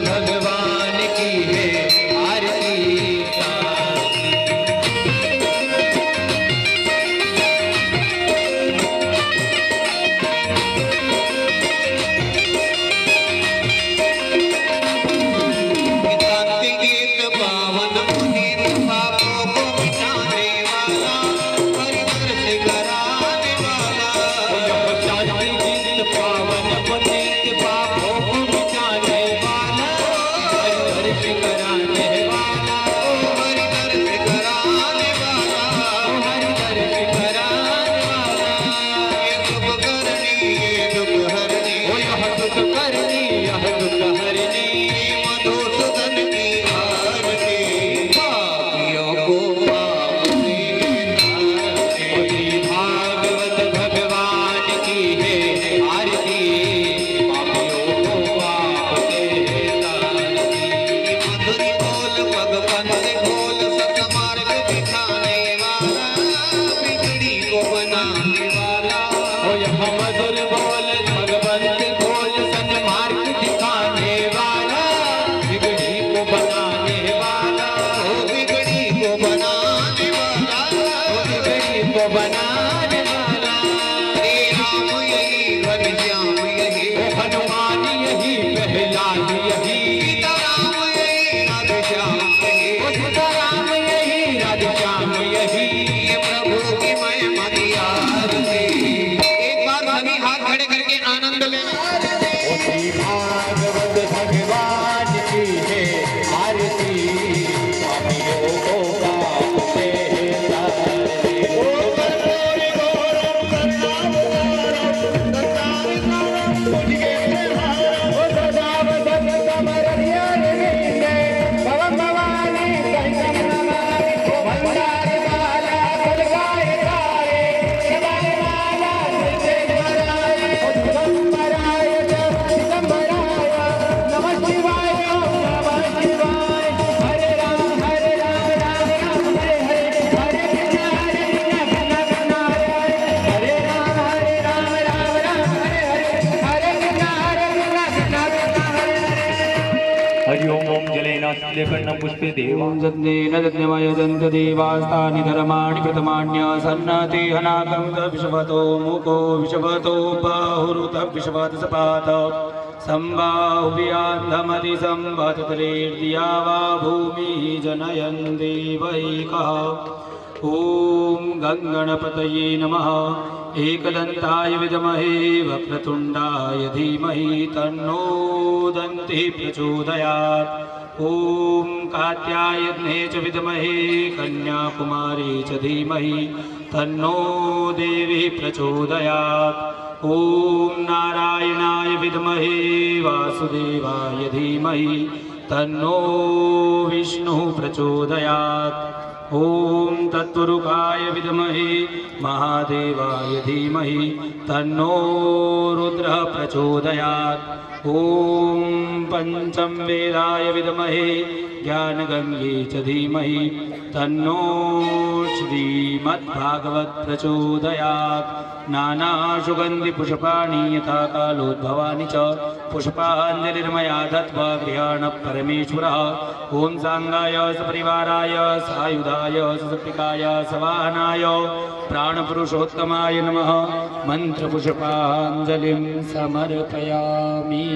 भगवान की है आरती। पुष्पे देवां जन्नेन जन्यमय जन्त देवास्तानि धर्माणि प्रथमान्यसन्नते हनाकं विश्वतो मुको विश्वतो बाहुरुत विश्वत सपात संबाहुव्यान्धमति संवत्सरेर्दिया वा भूमिः जनयन् देवैकः। ॐ गङ्गणपतये नमः। एकदन्ताय विद्महे वक्रतुण्डाय धीमहि तन्नो दन्तिः प्रचोदयात्। ॐ कात्यायने च विद्महे कन्याकुमारी च धीमहि तन्नो देवी प्रचोदयात्। ॐ नारायणाय विद्महे वासुदेवाय धीमहि तन्नो विष्णुः प्रचोदयात्। ॐ तत्त्वरूपाय विद्महे महादेवाय धीमहि तन्नो रुद्रः प्रचोदयात्। ॐ पंचम वेदाय विद्महे ज्ञानगंगे च धीमहि तन्नो श्रीमद्भागवत प्रचोदयात्। नानासुगन्धि पुष्पाणि यथा कालोद्भवानि च पुष्पाञ्जलिर्मया दत्त्वा गृहाण परमेश्वरः। ॐ सांगाय सपरिवाराय सायुधाय सपिकाय सवाहनाय प्राणपुरुषोत्तमाय नमः। मन्त्रपुष्पाञ्जलिं समर्पयामि।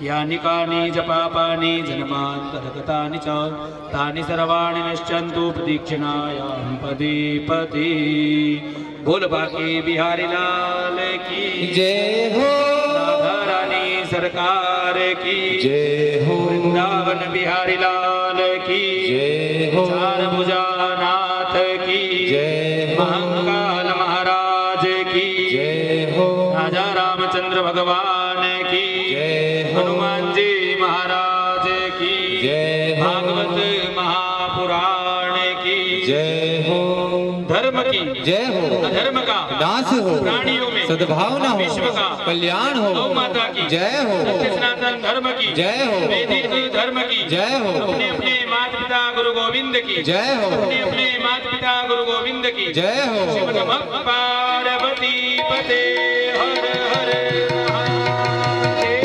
यानि कानि च पापानि जन्मान्तरगतानि च तानि सर्वाणि नश्यन्तु प्रदक्षिणायां पदे पदे। बोल बाके बिहारी लाल की जय हो, राधा रानी सरकार की जय हो, वृंदावन बिहारी लाल की जय हो, चार भुजानाथ की जय हो, महाकाल महाराज की जय हो, राजा रामचंद्र भगवान की जय हो, हनुमान जी महाराज की जय हो, भागवत महापुराण की जय हो, धर्म की जय हो, अधर्म का नाश हो, प्राणियों में सद्भावना हो, विश्व का कल्याण हो, गौ माता की जय हो, सत्य सनातन धर्म की जय हो, वैदिक धर्म की जय हो, अपने अपने माता पिता गुरु गोविंद की जय हो, अपने अपने माता पिता गुरु गोविंद की जय हो। शिव नमः पार्वती पते हर हर महादेव।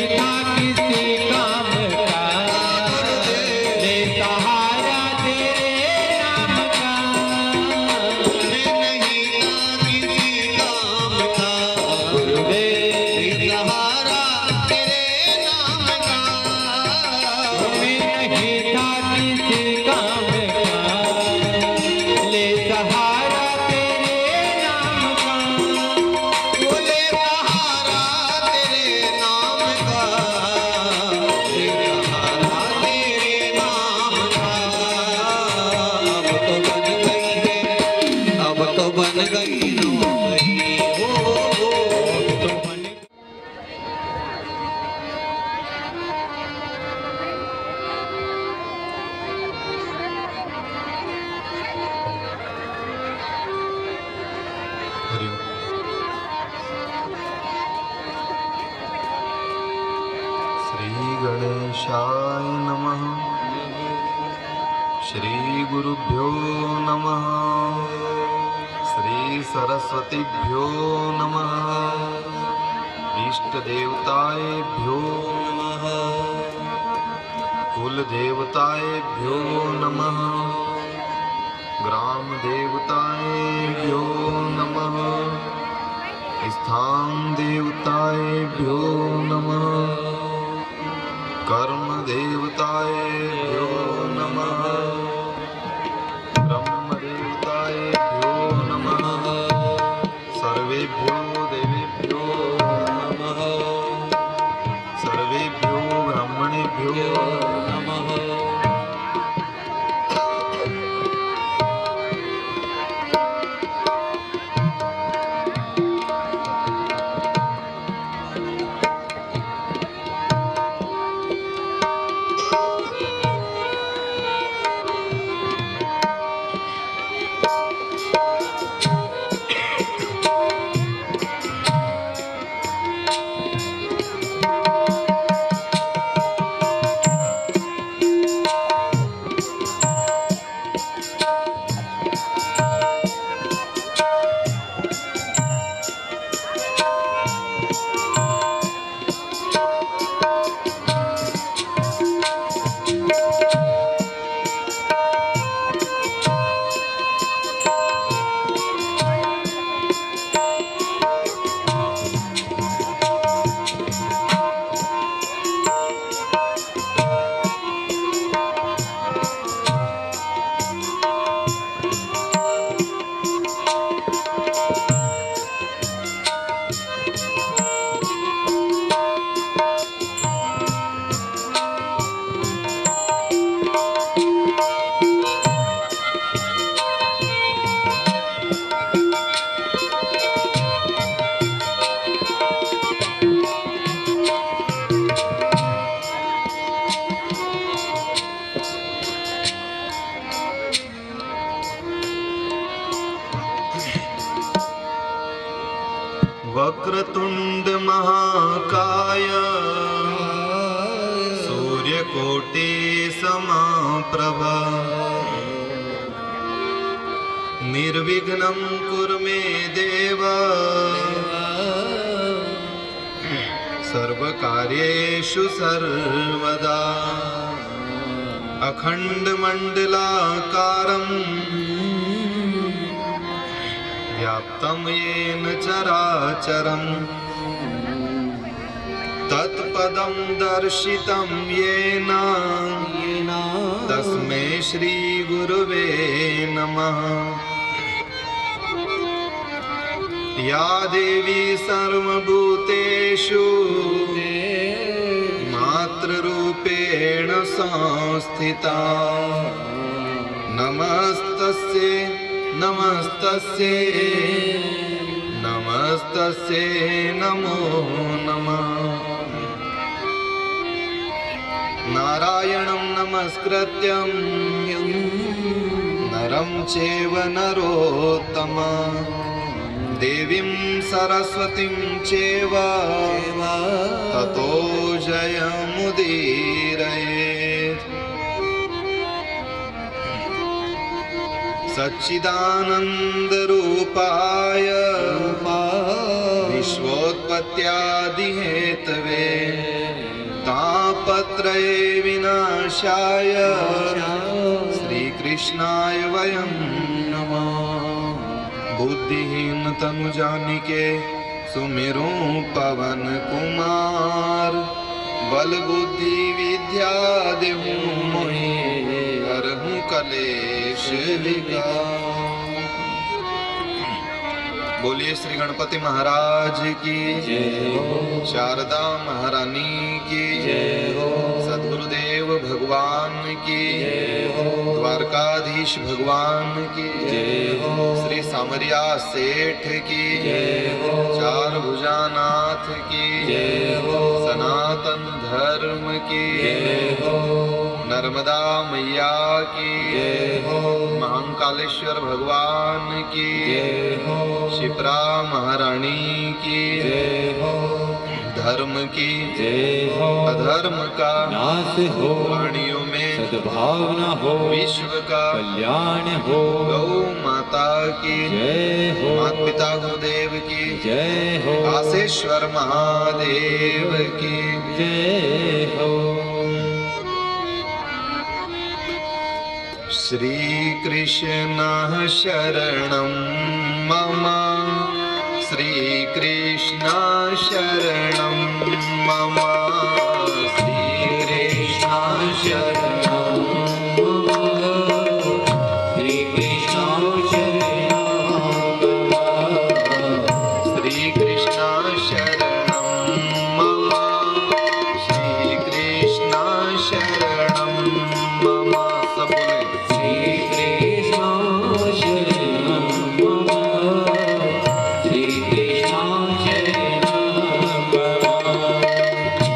था किसी काम का, ले सहारा तेरे नाम का। नहीं था किसी काम का, गुरुदेव सहारा तेरे नाम का। मैं नहीं था किसी काम का, ले सहारा तेरे नाम का। बोले सहारा तेरे नाम का, सहारा तेरे नाम का। अब तो बन गई नौकरी, हो तो बन श्री गणेशाय नमः। श्री गुरुभ्यो नमः। श्री सरस्वतीभ्यो नमः। इष्ट देवताएभ्यो नमः। कुल देवताएभ्यो नमः। ग्राम देवताएभ्यो नमः। स्थान देवताएभ्यो नमः। कर्म देवताएभ्यो नमः। ब्रह्म देवताएभ्यो नमः। सर्वेभ्यो देवेभ्यो नमः। सर्वेभ्यो ब्राह्मणेभ्यो नमः। वक्रतुंड महाकाय सूर्यकोटि समप्रभा निर्विघ्नं कुरु मे देव सर्वकार्येषु सर्वदा अखण्डमण्डलाकारम् व्याप्तं येन चराचरम् तत्पदं दर्शितं येन तस्मै श्री गुरुवे नमः। या देवी सर्वभूतेषु मातृरूपेण संस्थिता नमस्तस्यै नमस्तस्यै नमस्तस्यै नमो नमः। नारायणं नमस्कृत्यं नरं चैव नरोत्तमं देवीं सरस्वतीं चैव ततो जयमुदीरयेत्। सच्चिदानन्दरूपाय विश्वोत्पत्त्यादिहेतवे तापत्रये विनाशाय श्रीकृष्णाय वयं नमः। बुद्धिहीन तनु जानिके सुमिरो पवन कुमार। बल बुद्धि विद्या देहु मोहि हरहु कलेश विकार। बोलिए श्री गणपति महाराज की जय हो। शारदा महारानी की जय हो। सद्गुरुदेव भगवान की जय हो। द्वारकाधीश भगवान की जय हो। श्री सामरिया सेठ की जय हो। चार भुजानाथ की जय हो। सनातन धर्म की जय हो। नर्मदा मैया की जय हो। महाकालेश्वर भगवान की जय हो। शिप्रा महारानी की जय हो। धर्म की जय हो। अधर्म का नाश हो। प्राणियों में सद्भावना हो। विश्व का कल्याण हो। गौ माता की जय हो। माता पिता गुरुदेव की जय हो। काशेश्वर महादेव की जय हो। श्री कृष्ण शरणं मम। श्री कृष्ण शरणं मम। श्री कृष्ण शरणं मम। श्री कृष्ण शरणं मम। श्री कृष्ण शरणं मम। श्री कृष्ण शरणं मम। सब बोले श्री कृष्ण शरणं मम। श्री कृष्ण शरणं मम।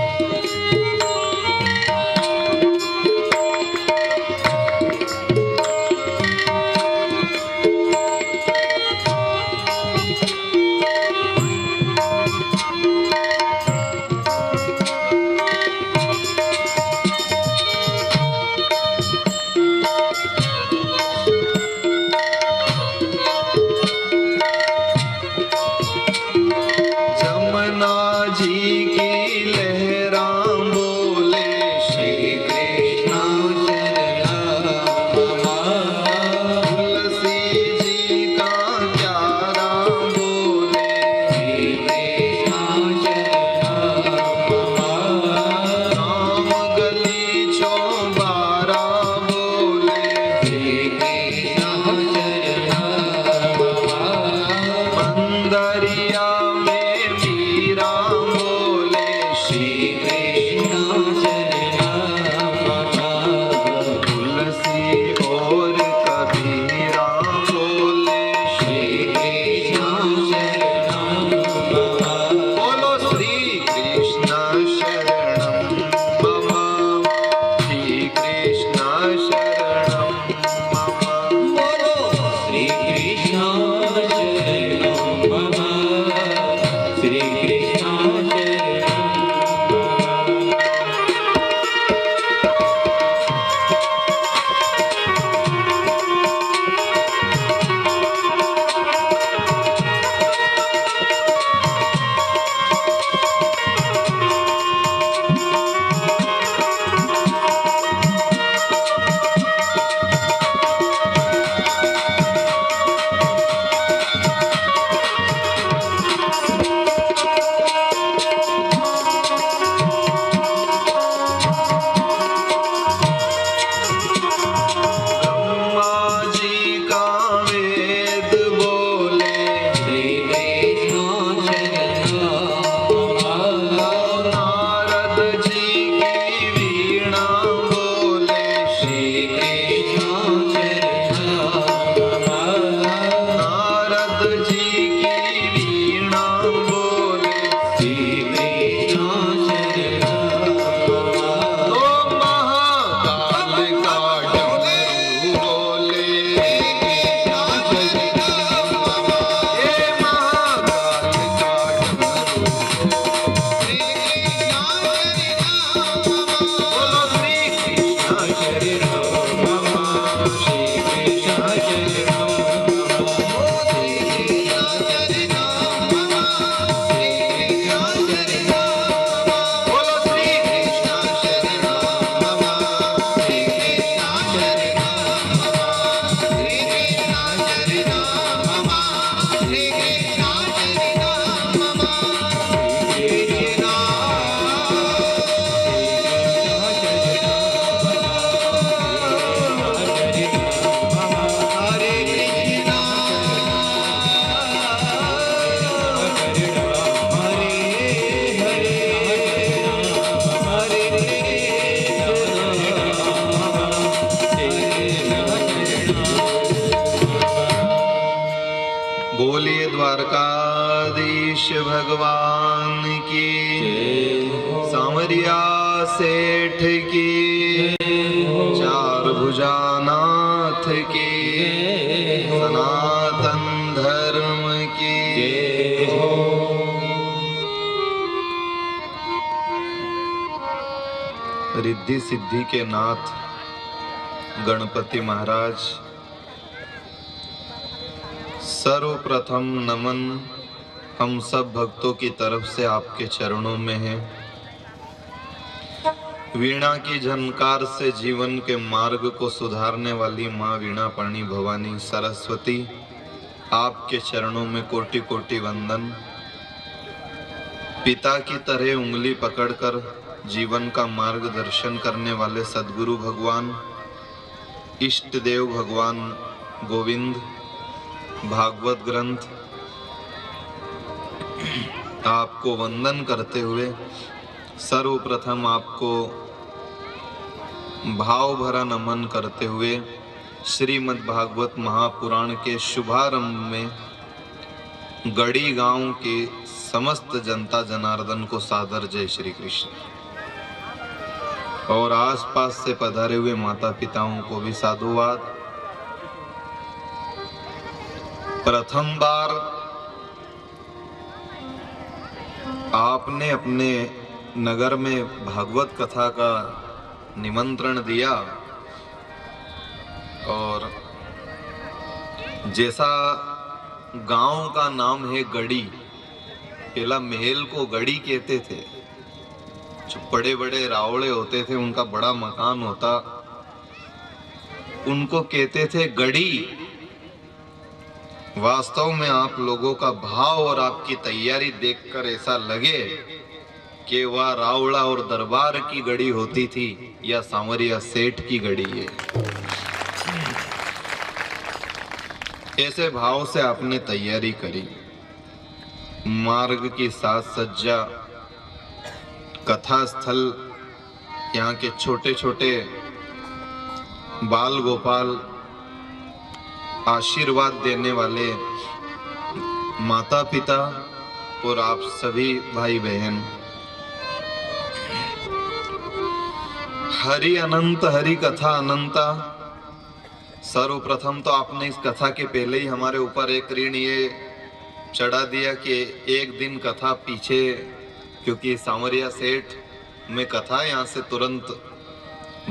सावरिया सेठ की, चार भुजानाथ की, सनातन धर्म की। रिद्धि सिद्धि के नाथ गणपति महाराज, सर्वप्रथम नमन हम सब भक्तों की तरफ से आपके चरणों में है। वीणा की झनकार से जीवन के मार्ग को सुधारने वाली माँ वीणा पाणी भवानी सरस्वती, आपके चरणों में कोटि कोटि वंदन। पिता की तरह उंगली पकड़कर जीवन का मार्गदर्शन करने वाले सद्गुरु भगवान, इष्ट देव भगवान गोविंद, भागवत ग्रंथ, आपको वंदन करते हुए सर्वप्रथम आपको भाव भरा नमन करते हुए श्रीमद् भागवत महापुराण के शुभारंभ में गढ़ी गांव के समस्त जनता जनार्दन को सादर जय श्री कृष्ण, और आसपास से पधारे हुए माता पिताओं को भी साधुवाद। प्रथम बार आपने अपने नगर में भागवत कथा का निमंत्रण दिया, और जैसा गांव का नाम है गढ़ी, पहला महल को गढ़ी कहते थे। जो बड़े बड़े रावड़े होते थे, उनका बड़ा मकान होता, उनको कहते थे गढ़ी। वास्तव में आप लोगों का भाव और आपकी तैयारी देखकर ऐसा लगे कि वह रावड़ा और दरबार की गढ़ी होती थी या सांवरिया सेठ की गढ़ी है। ऐसे भाव से आपने तैयारी करी। मार्ग की साज सज्जा, कथा स्थल, यहाँ के छोटे छोटे बाल गोपाल, आशीर्वाद देने वाले माता पिता और आप सभी भाई बहन, हरि अनंत हरि कथा अनंता। सर्वप्रथम तो आपने इस कथा के पहले ही हमारे ऊपर एक ऋण ये चढ़ा दिया कि एक दिन कथा पीछे, क्योंकि सांवरिया सेठ में कथा यहाँ से तुरंत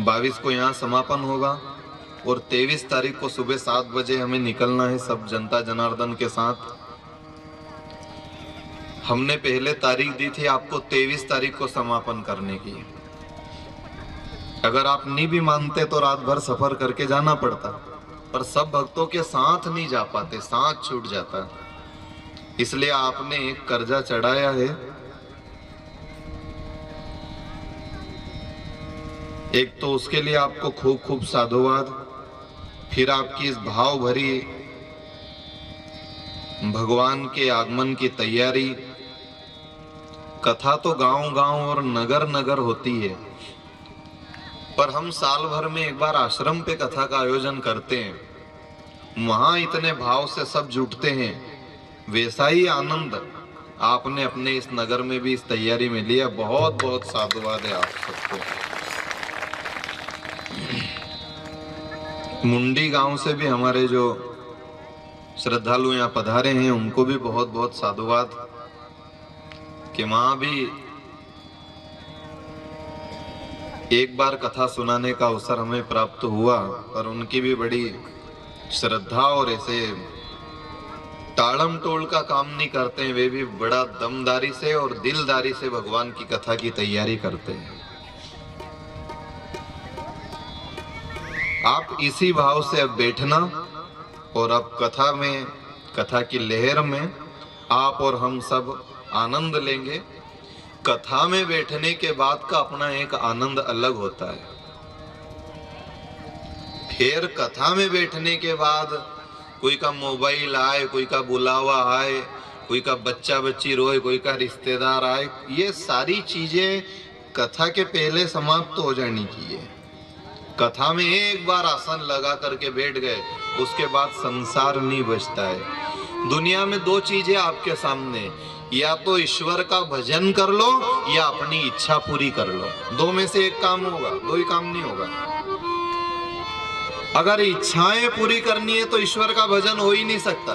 22 को यहाँ समापन होगा और 23 तारीख को सुबह 7 बजे हमें निकलना है सब जनता जनार्दन के साथ। हमने पहले तारीख दी थी आपको 23 तारीख को समापन करने की। अगर आप नहीं भी मानते तो रात भर सफर करके जाना पड़ता, पर सब भक्तों के साथ नहीं जा पाते, साथ छूट जाता। इसलिए आपने एक कर्जा चढ़ाया है। एक तो उसके लिए आपको खूब खूब साधुवाद, फिर आपकी इस भाव भरी भगवान के आगमन की तैयारी। कथा तो गांव गांव और नगर नगर होती है, पर हम साल भर में एक बार आश्रम पे कथा का आयोजन करते हैं। वहां इतने भाव से सब जुटते हैं, वैसा ही आनंद आपने अपने इस नगर में भी इस तैयारी में लिया। बहुत बहुत साधुवाद है आप सबको। मुंडी गांव से भी हमारे जो श्रद्धालु यहाँ पधारे हैं, उनको भी बहुत बहुत साधुवाद कि वहां भी एक बार कथा सुनाने का अवसर हमें प्राप्त हुआ, और उनकी भी बड़ी श्रद्धा और ऐसे ताड़म टोल का काम नहीं करते हैं, वे भी बड़ा दमदारी से और दिलदारी से भगवान की कथा की तैयारी करते हैं। आप इसी भाव से अब बैठना, और अब कथा में, कथा की लहर में आप और हम सब आनंद लेंगे। कथा में बैठने के बाद का अपना एक आनंद अलग होता है। फिर कथा में बैठने के बाद कोई का मोबाइल आए, कोई का बुलावा आए, कोई का बच्चा बच्ची रोए, कोई का रिश्तेदार आए, ये सारी चीजें कथा के पहले समाप्त हो जानी चाहिए। कथा में एक बार आसन लगा करके बैठ गए, उसके बाद संसार नहीं बचता है। दुनिया में दो चीजें आपके सामने, या तो ईश्वर का भजन कर लो या अपनी इच्छा पूरी कर लो, दो में से एक काम होगा, दो ही काम नहीं होगा। अगर इच्छाएं पूरी करनी है तो ईश्वर का भजन हो ही नहीं सकता,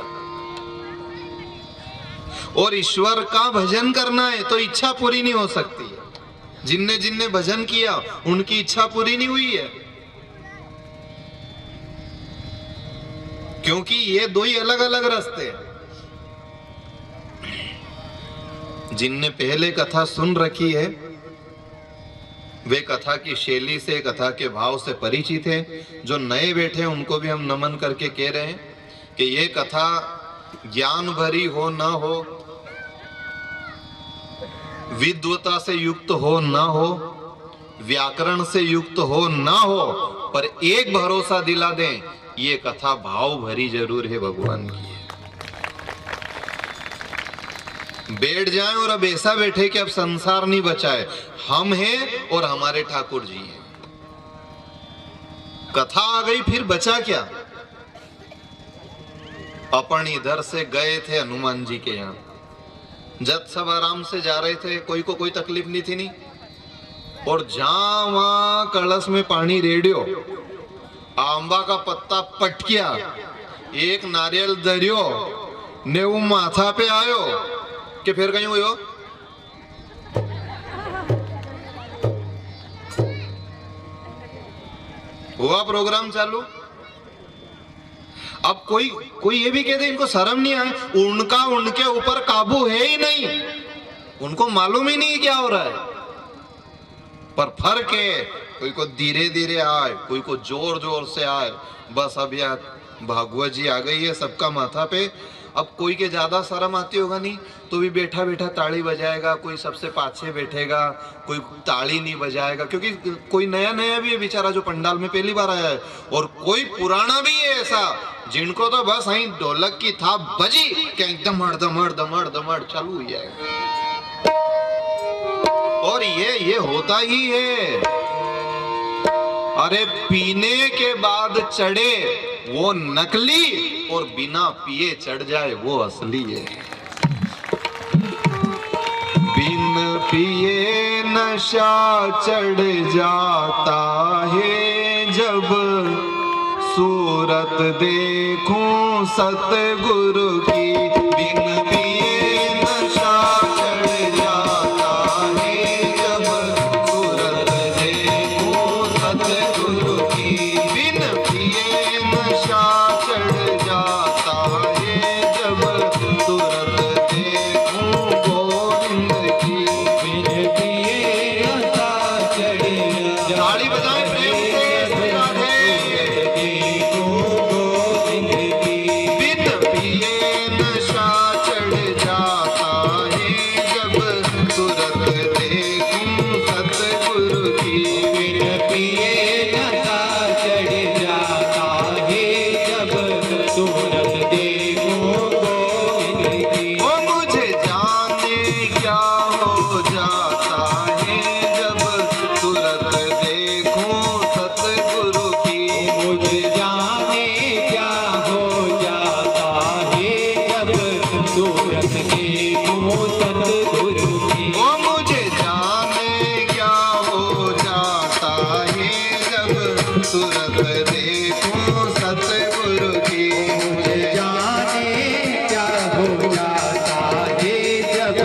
और ईश्वर का भजन करना है तो इच्छा पूरी नहीं हो सकती। जिनने जिनने भजन किया उनकी इच्छा पूरी नहीं हुई है, क्योंकि ये दो ही अलग अलग रास्ते हैं। जिनने पहले कथा सुन रखी है वे कथा की शैली से, कथा के भाव से परिचित हैं। जो नए बैठे हैं उनको भी हम नमन करके कह रहे हैं कि ये कथा ज्ञान भरी हो ना हो, विद्वता से युक्त हो ना हो, व्याकरण से युक्त हो ना हो, पर एक भरोसा दिला दें, ये कथा भाव भरी जरूर है, भगवान की है। बैठ जाएं और अब ऐसा बैठे कि अब संसार नहीं बचा है, हम हैं और हमारे ठाकुर जी हैं। कथा आ गई, फिर बचा क्या? अपन इधर से गए थे हनुमान जी के यहाँ, जब सब आराम से जा रहे थे, कोई को कोई तकलीफ नहीं थी नहीं, और जहां वहां कलश में पानी रेडियो, आंबा का पत्ता पटकिया, एक नारियल दरियो ने वो माथा पे आयो कि फिर कहीं हुई हो। हुआ प्रोग्राम चालू। अब कोई ये भी कहते इनको शर्म नहीं आए, उनका उनके ऊपर काबू है ही नहीं, उनको मालूम ही नहीं क्या हो रहा है। पर फर्क है, कोई को धीरे धीरे आए, कोई को जोर जोर से आए। बस अब यार भागवत जी आ गई है सबका माथा पे। अब कोई के ज्यादा शर्म आती होगा नहीं तो भी बैठा बैठा ताली बजाएगा, कोई सबसे पाछे बैठेगा, कोई ताली नहीं बजाएगा, क्योंकि कोई नया नया भी है बेचारा जो पंडाल में पहली बार आया है, और कोई पुराना भी है ऐसा जिनको तो बस वहीं ढोलक की थाप बजी कि एकदम दमड़ दमड़ दमड़ चालू हो जाएगा। और ये होता ही है। अरे पीने के बाद चढ़े वो नकली, और बिना पिए चढ़ जाए वो असली है। बिन पिए नशा चढ़ जाता है, जब सूरत देखूं सतगुरु की। बिन पिए नशा चढ़ जाता है, जब सूरत देखूं सतगुरु की। बिन पिए नशा चढ़ जाता है, जब सूरत देखूं गोविंद की। बिन पिए नशा चढ़ जाता, ताली बजाएं प्रेम से राधे। बिन पिए नशा चढ़ जाता है, जब सूरत देखूं सतगुरु की। बिन पिए नशा चढ़ जाता है, जब सूरत देखूं गोविंद की। ओ मुझे जाने क्या हो जाता है, जब सूरत देखूं सतगुरु की। मुझे जाने क्या हो जाता है, जब सूरत देखूं सतगुरु की। ओ मुझे जाने क्या हो जाता है, जब सूरत देखूं सतगुरु की। मुझे जाने क्या हो जाता है, जब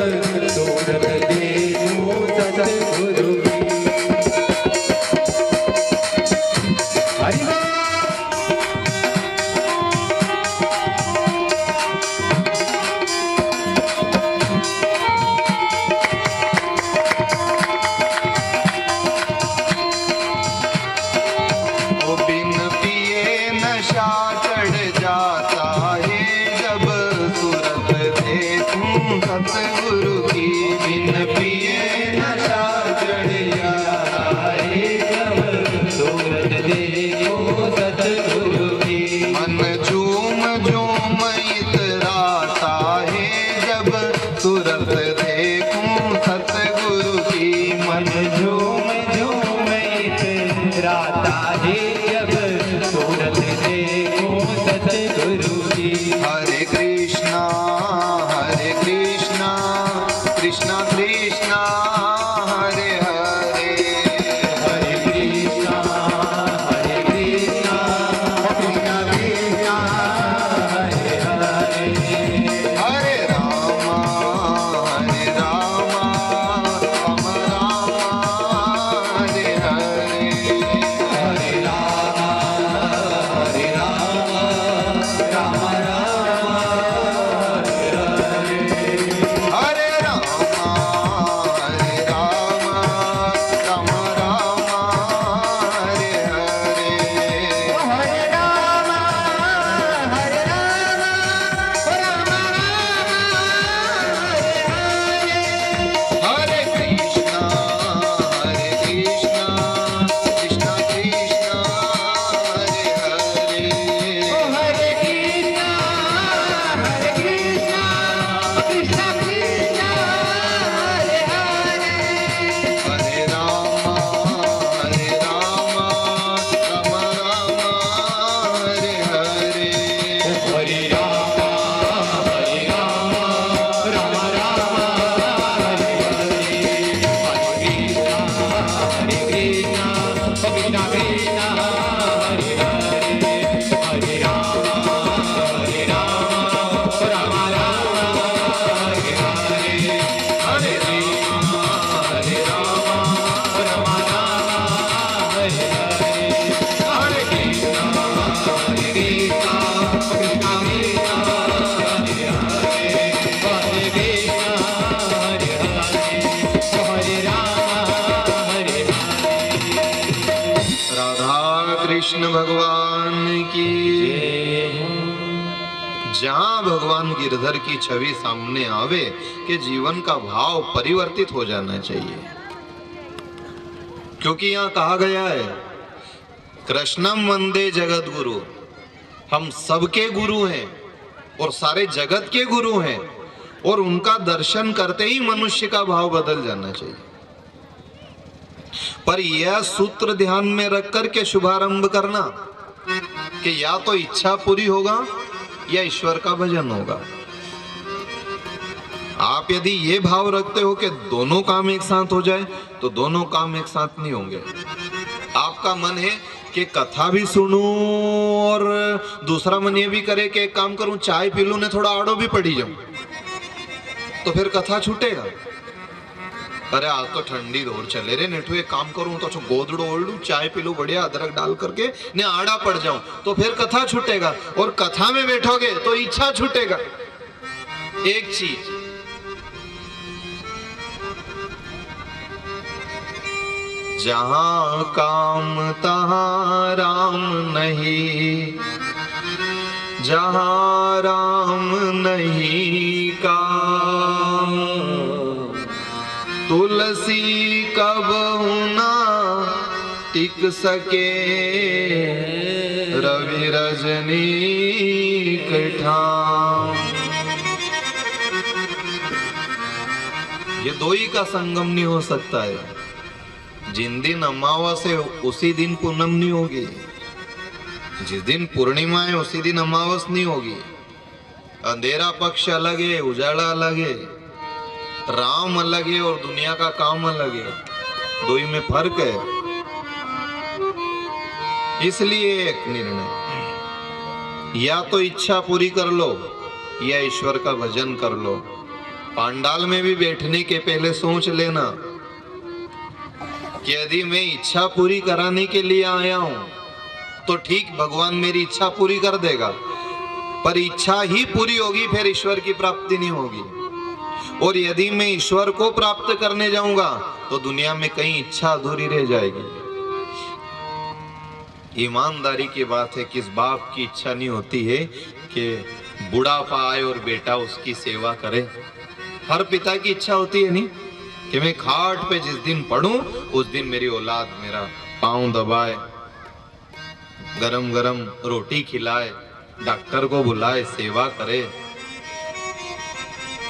सूरत देखूं सतगुरु की। हरि बोल। ओ बिन पिए नशा चढ़ जाता है, जब सूरत देखूं सतगुरु की। बिन पिए नशा चढ़ जाता है, जब सूरत देखूं सतगुरु की। मन झूम झूम इतराता है, जब सूरत देखूं सतगुरु की। मन झूम झूम इतराता है, जब सूरत देखूं सतगुरु की। हरे कृष्णा कृष्णा कृष्णा कृष्णा हरे हरे हरे राम राम राम हरे हरे हरे राम राम हरे हरे हरे कृष्णा कृष्णा कृष्णा हरे हरे हरे कृष्णा हरे हरे हरे राधा कृष्ण भगवान की जहां भगवान गिरधर की छवि सामने आवे कि जीवन का भाव परिवर्तित हो जाना चाहिए, क्योंकि यहाँ कहा गया है कृष्णम वंदे जगत गुरु, हम सबके गुरु हैं और सारे जगत के गुरु हैं, और उनका दर्शन करते ही मनुष्य का भाव बदल जाना चाहिए। पर यह सूत्र ध्यान में रख करके शुभारंभ करना कि या तो इच्छा पूरी होगा या ईश्वर का भजन होगा। आप यदि ये भाव रखते हो कि दोनों काम एक साथ हो जाए तो दोनों काम एक साथ नहीं होंगे। आपका मन है कि कथा भी सुनूं और दूसरा मन ये भी करे कि एक काम करूं, चाय पी लूं ने थोड़ा आड़ो भी पड़ी जाऊं, तो फिर कथा छूटेगा। अरे आज तो ठंडी दौर चले रे नेठू, एक काम करूं तो गोदड़ो ओढ़ लूं, चाय पी लूं बढ़िया अदरक डाल करके ने आड़ा पड़ जाऊं, तो फिर कथा छूटेगा। और कथा में बैठोगे तो इच्छा छूटेगा। एक चीज जहां काम तहां राम नहीं, जहां राम नहीं काम, तुलसी कब ना टिक सके रवि रजनी कठाम। ये दो ही का संगम नहीं हो सकता है। जिन दिन अमावस है उसी दिन पूनम नहीं होगी, जिस दिन पूर्णिमा है उसी दिन अमावस नहीं होगी। अंधेरा पक्ष अलग है, उजाला अलग है, राम अलग है और दुनिया का काम अलग है, दो ही में फर्क है। इसलिए एक निर्णय, या तो इच्छा पूरी कर लो या ईश्वर का भजन कर लो। पांडाल में भी बैठने के पहले सोच लेना कि यदि मैं इच्छा पूरी कराने के लिए आया हूं तो ठीक भगवान मेरी इच्छा पूरी कर देगा, पर इच्छा ही पूरी होगी फिर ईश्वर की प्राप्ति नहीं होगी। और यदि मैं ईश्वर को प्राप्त करने जाऊंगा तो दुनिया में कहीं इच्छा अधूरी रह जाएगी। ईमानदारी की बात है, किस बाप की इच्छा नहीं होती है कि बुढ़ापा आए और बेटा उसकी सेवा करे। हर पिता की इच्छा होती है नहीं कि मैं खाट पे जिस दिन पड़ूं उस दिन मेरी औलाद मेरा पांव दबाए, गरम गरम रोटी खिलाए, डॉक्टर को बुलाए, सेवा करे।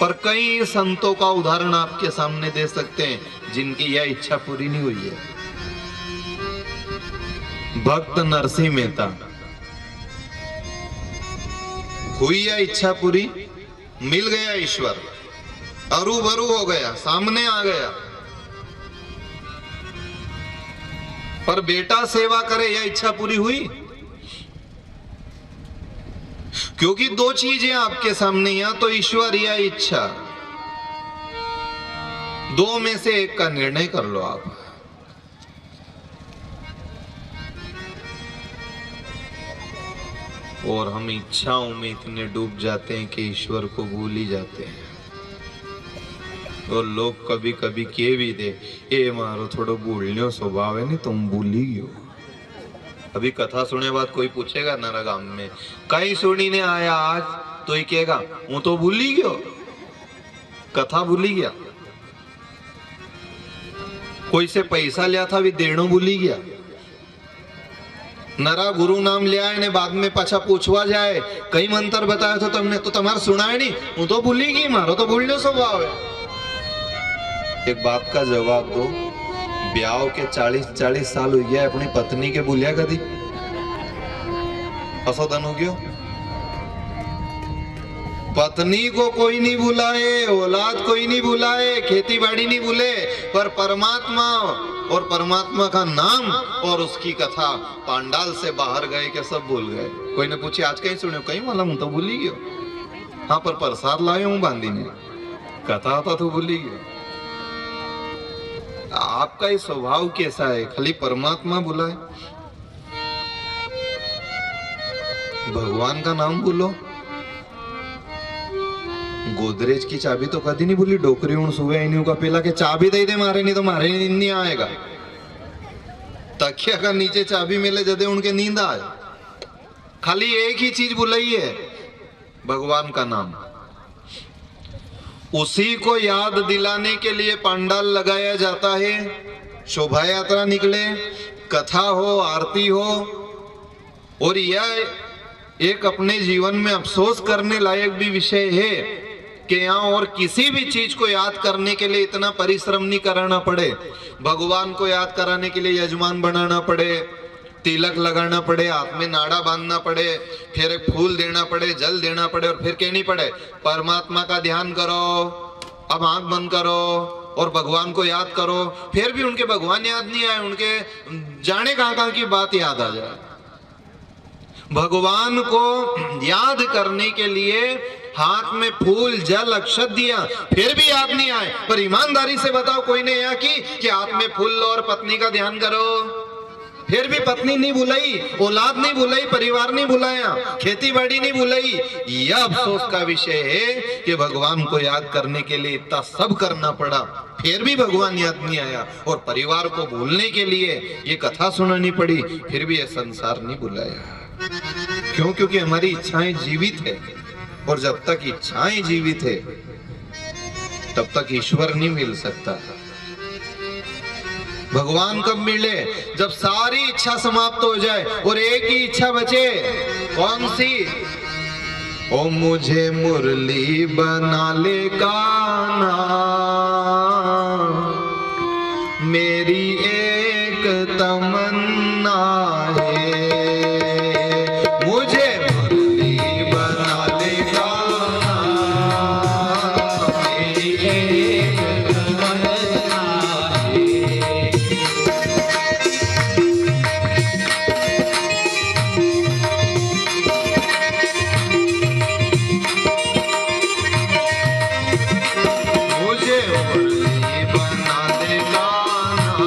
पर कई संतों का उदाहरण आपके सामने दे सकते हैं जिनकी यह इच्छा पूरी नहीं हुई है। भक्त नरसिंह मेहता, हुई यह इच्छा पूरी, मिल गया ईश्वर, अरू भरू हो गया, सामने आ गया, पर बेटा सेवा करे यह इच्छा पूरी हुई? क्योंकि दो चीजें आपके सामने, या तो ईश्वर या इच्छा, दो में से एक का निर्णय कर लो आप। और हम इच्छाओं में इतने डूब जाते हैं कि ईश्वर को भूल ही जाते हैं। और लोग कभी कभी कह भी दे, ए मारो थोड़ा भूलने स्वभाव है नहीं, तुम भूल ही गयो। अभी कथा सुने बाद कोई पूछेगा नारा गांव में, कहीं सुनी ने आया आज, तो ही कहेगा वो तो भूल ही गयो, कथा भूल ही गया। कोई से पैसा लिया था भी देणो भूल ही गया। नरा गुरु नाम लिया है ने बाद में पाछा पूछवा जाए कई मंत्र बताया तो तुमने, तो तुम्हारा सुना है नहीं, वो तो भूल ही गई, मारो तो भूलने स्वभाव है। एक बात का जवाब दो, ब्याह के 40 साल हो गया, अपनी पत्नी के भूलिया कदी? असोदन हो गयो। पत्नी को कोई नहीं भुलाए, औलाद कोई नहीं भुलाए, खेती बाड़ी नहीं भूले, पर परमात्मा और परमात्मा का नाम और उसकी कथा पांडाल से बाहर गए के सब भूल गए। कोई ने पूछे आज कहीं सुने, कहीं वाला हूं तो भूल ही गयो। हाँ पर प्रसाद लाए हूं बांधी ने, कथा था तो भूल ही गयो। आपका ये स्वभाव कैसा है, खाली परमात्मा बुलाए, भगवान का नाम भूलो। गोदरेज की चाबी तो कभी नहीं भूली, डोकरी उन सुबह इन का पेला के चाबी दे दे मारे, नहीं तो मारे नींद नहीं आएगा। तकिया का नीचे चाबी मिले जदे उनके नींद आए। खाली एक ही चीज बुलाई है, भगवान का नाम। उसी को याद दिलाने के लिए पंडाल लगाया जाता है, शोभा यात्रा निकले, कथा हो, आरती हो। और यह एक अपने जीवन में अफसोस करने लायक भी विषय है कि यहाँ और किसी भी चीज को याद करने के लिए इतना परिश्रम नहीं कराना पड़े। भगवान को याद कराने के लिए यजमान बनाना पड़े, तिलक लगाना पड़े, हाथ में नाड़ा बांधना पड़े, फिर एक फूल देना पड़े, जल देना पड़े, और फिर कहनी पड़े परमात्मा का ध्यान करो, अब आंख बंद करो और भगवान को याद करो। फिर भी उनके भगवान याद नहीं आए, उनके जाने कहाँ की बात याद आ जाए। भगवान को याद करने के लिए हाथ में फूल, जल, अक्षत दिया, फिर भी याद नहीं आए। पर ईमानदारी से बताओ, कोई ने यह की कि हाथ में फूल लो और पत्नी का ध्यान करो, फिर भी पत्नी नहीं बुलाई, औलाद नहीं बुलाई, परिवार नहीं बुलाया, खेती बाड़ी नहीं बुलाई। यह अफसोस का विषय है कि भगवान को याद करने के लिए इतना सब करना पड़ा, फिर भी भगवान याद नहीं आया। और परिवार को भूलने के लिए ये कथा सुनानी पड़ी, फिर भी यह संसार नहीं बुलाया। क्यों? क्योंकि हमारी इच्छाएं जीवित है, और जब तक इच्छाएं जीवित है तब तक ईश्वर नहीं मिल सकता। भगवान कब मिले? जब सारी इच्छा समाप्त हो जाए और एक ही इच्छा बचे। कौन सी? ओ मुझे मुरली बना ले गाना, मेरी एक तमन्ना है। मुझे मुरली बना ले गाना, मेरी एक तमन्ना है। मुझे मुरली बना दे गाना,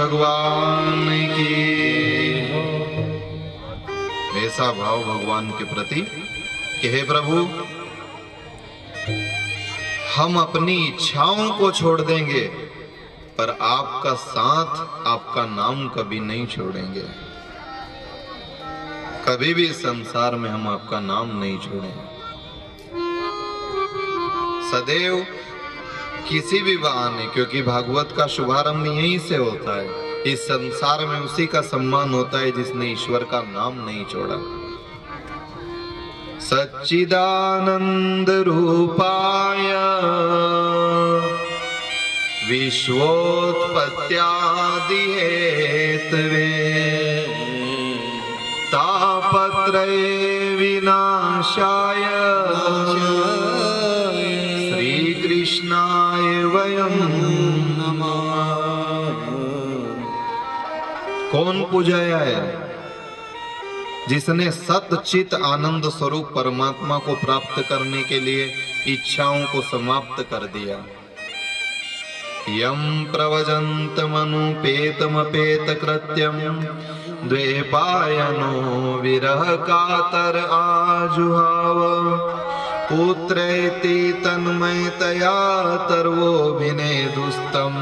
भगवान की। ऐसा भाव भगवान के प्रति कि हे प्रभु, हम अपनी इच्छाओं को छोड़ देंगे पर आपका साथ, आपका नाम कभी नहीं छोड़ेंगे। कभी भी इस संसार में हम आपका नाम नहीं छोड़ेंगे। सदैव किसी भी बहाने, क्योंकि भागवत का शुभारंभ यहीं से होता है, इस संसार में उसी का सम्मान होता है जिसने ईश्वर का नाम नहीं छोड़ा। सच्चिदानंद रूपाय विश्वोत्पत्त्यादि हेतवे तापत्रय विनाशाय श्री कृष्णाय वयं नमः। कौन पूजाया है? जिसने सतचित आनंद स्वरूप परमात्मा को प्राप्त करने के लिए इच्छाओं को समाप्त कर दिया। यम प्रवजन्तमनुपेतमपेत कृत्यम द्वैपायनो विरह कातर आजुहाव पुत्रेति तन्मयतया तर्वोऽभिनेदुस्तं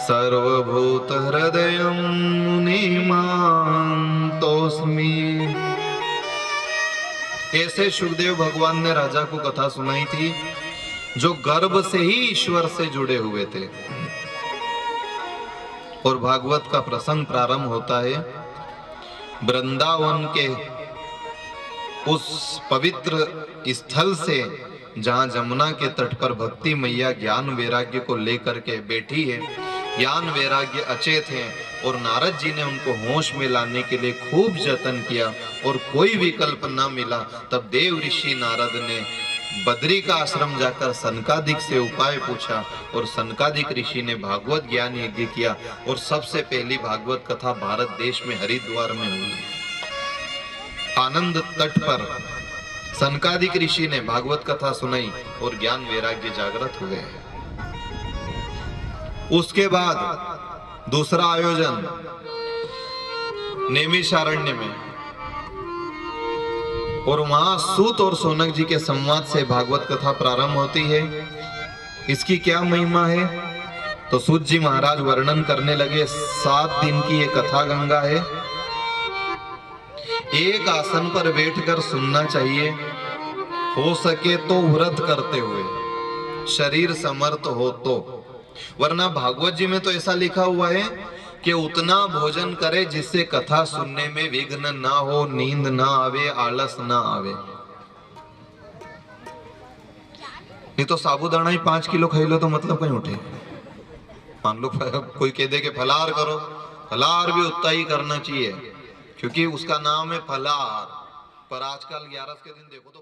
सर्वभूत हृदयं मुनिमान्तोऽस्मि। ऐसे सुखदेव भगवान ने राजा को कथा सुनाई थी जो गर्भ से ही ईश्वर से जुड़े हुए थे। और भागवत का प्रसंग प्रारंभ होता है वृंदावन के उस पवित्र स्थल से जहां जमुना के तट पर भक्ति मैया ज्ञान वैराग्य को लेकर के बैठी है। ज्ञान वैराग्य अचेत हैं और नारद जी ने उनको होश में लाने के लिए खूब जतन किया और कोई विकल्प न मिला। तब देव ऋषि नारद ने बद्री का आश्रम जाकर सनकादिक से उपाय पूछा और सनकादिक ऋषि ने भागवत ज्ञान यज्ञ किया और सबसे पहली भागवत कथा भारत देश में हरिद्वार में हुई। आनंद तट पर सनकादिक ऋषि ने भागवत कथा सुनाई और ज्ञान वैराग्य जागृत हुए। उसके बाद दूसरा आयोजन नैमिषारण्य में, और वहां सूत और सोनक जी के संवाद से भागवत कथा प्रारंभ होती है। इसकी क्या महिमा है तो सूत जी महाराज वर्णन करने लगे। 7 दिन की ये कथा गंगा है। एक आसन पर बैठकर सुनना चाहिए, हो सके तो व्रत करते हुए, शरीर समर्थ हो तो, वरना भागवत जी में तो ऐसा लिखा हुआ है कि उतना भोजन करे जिससे कथा सुनने में विघ्न ना हो, नींद ना आवे, आलस ना आवे। नहीं तो साबूदाना ही 5 किलो खाई लो तो मतलब कहीं उठे। मान लो कोई कह दे कि फलाहार करो, फलाहार भी उतना ही करना चाहिए क्योंकि उसका नाम है फलाहार। पर आजकल 11 के दिन देखो तो